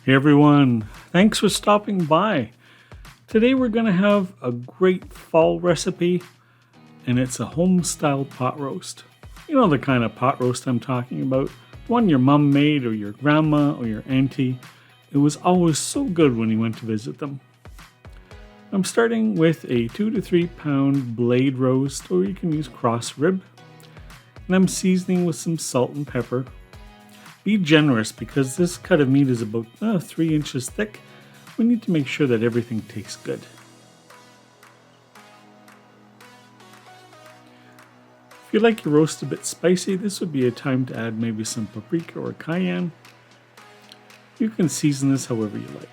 Hey everyone, thanks for stopping by. Today we're going to have a great fall recipe, and it's a home-style pot roast. You know the kind of pot roast I'm talking about, one your mom made or your grandma or your auntie. It was always so good when you went to visit them. I'm starting with a 2 to 3 pound blade roast, or you can use cross rib, and I'm seasoning with some salt and pepper. Be generous because this cut of meat is about 3 inches thick. We need to make sure that everything tastes good. If you like your roast a bit spicy, this would be a time to add maybe some paprika or cayenne. You can season this however you like.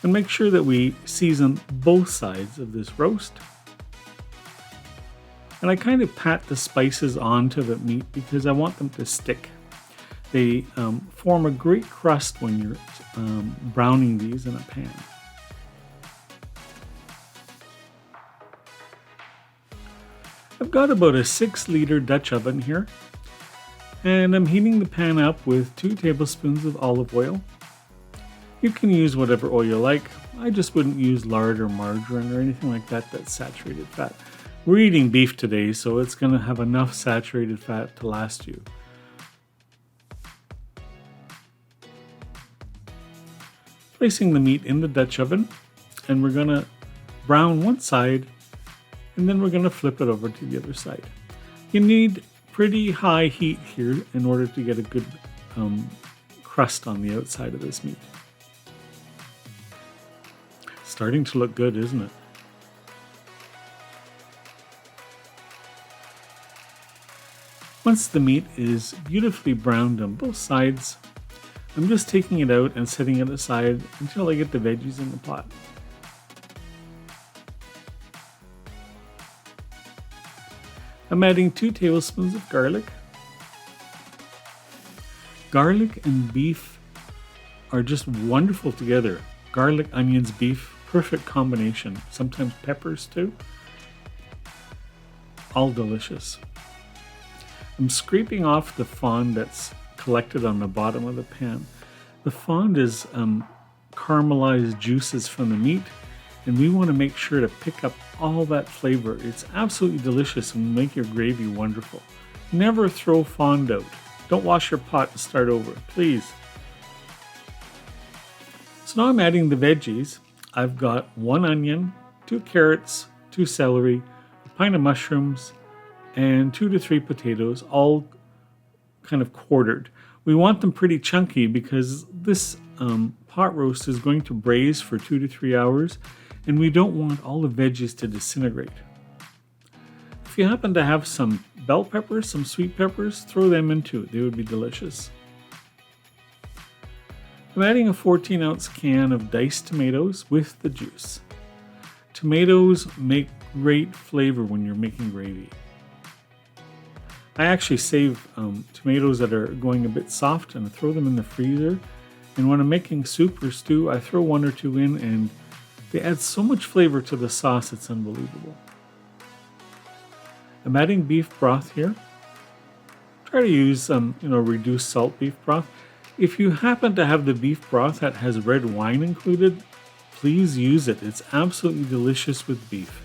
And make sure that we season both sides of this roast. And I kind of pat the spices onto the meat because I want them to stick. They form a great crust when you're browning these in a pan. I've got about a 6-liter Dutch oven here, and I'm heating the pan up with 2 tablespoons of olive oil. You can use whatever oil you like. I just wouldn't use lard or margarine or anything like that that's saturated fat. We're eating beef today, so it's going to have enough saturated fat to last you. Placing the meat in the Dutch oven, and we're going to brown one side, and then we're going to flip it over to the other side. You need pretty high heat here in order to get a good crust on the outside of this meat. Starting to look good, isn't it? Once the meat is beautifully browned on both sides, I'm just taking it out and setting it aside until I get the veggies in the pot. I'm adding 2 tablespoons of garlic. Garlic and beef are just wonderful together. Garlic, onions, beef, perfect combination. Sometimes peppers too. All delicious. I'm scraping off the fond that's collected on the bottom of the pan. The fond is caramelized juices from the meat, and we want to make sure to pick up all that flavor. It's absolutely delicious and make your gravy wonderful. Never throw fond out. Don't wash your pot and start over, please. So now I'm adding the veggies. I've got 1 onion, 2 carrots, 2 celery, a pint of mushrooms, and 2 to 3 potatoes, all kind of quartered. We want them pretty chunky because this pot roast is going to braise for 2 to 3 hours, and we don't want all the veggies to disintegrate. If you happen to have some bell peppers, some sweet peppers, throw them into it. They would be delicious. I'm adding a 14-ounce can of diced tomatoes with the juice. Tomatoes make great flavor when you're making gravy. I actually save tomatoes that are going a bit soft and throw them in the freezer. And when I'm making soup or stew, I throw 1 or 2 in, and they add so much flavor to the sauce, it's unbelievable. I'm adding beef broth here. Try to use reduced salt beef broth. If you happen to have the beef broth that has red wine included, please use it. It's absolutely delicious with beef.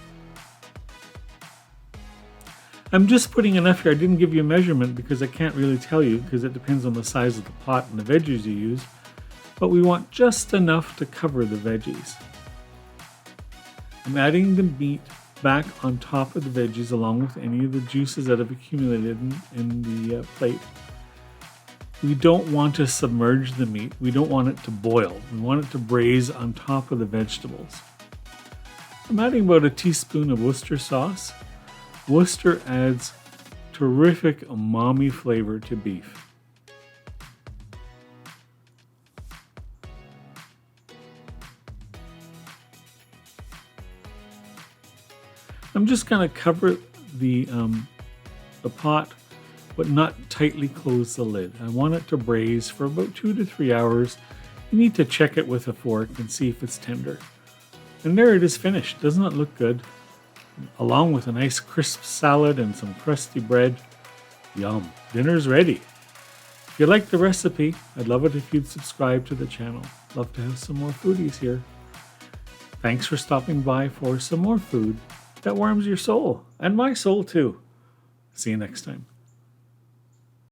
I'm just putting enough here. I didn't give you a measurement because I can't really tell you because it depends on the size of the pot and the veggies you use. But we want just enough to cover the veggies. I'm adding the meat back on top of the veggies along with any of the juices that have accumulated in the plate. We don't want to submerge the meat. We don't want it to boil. We want it to braise on top of the vegetables. I'm adding about a teaspoon of Worcester sauce. Worcester adds terrific umami flavor to beef. I'm just going to cover the pot, but not tightly close the lid. I want it to braise for about 2 to 3 hours. You need to check it with a fork and see if it's tender. And there it is finished. Doesn't it look good? Along with a nice crisp salad and some crusty bread. Yum. Dinner's ready. If you like the recipe, I'd love it if you'd subscribe to the channel. Love to have some more foodies here. Thanks for stopping by for some more food that warms your soul, and my soul too. See you next time.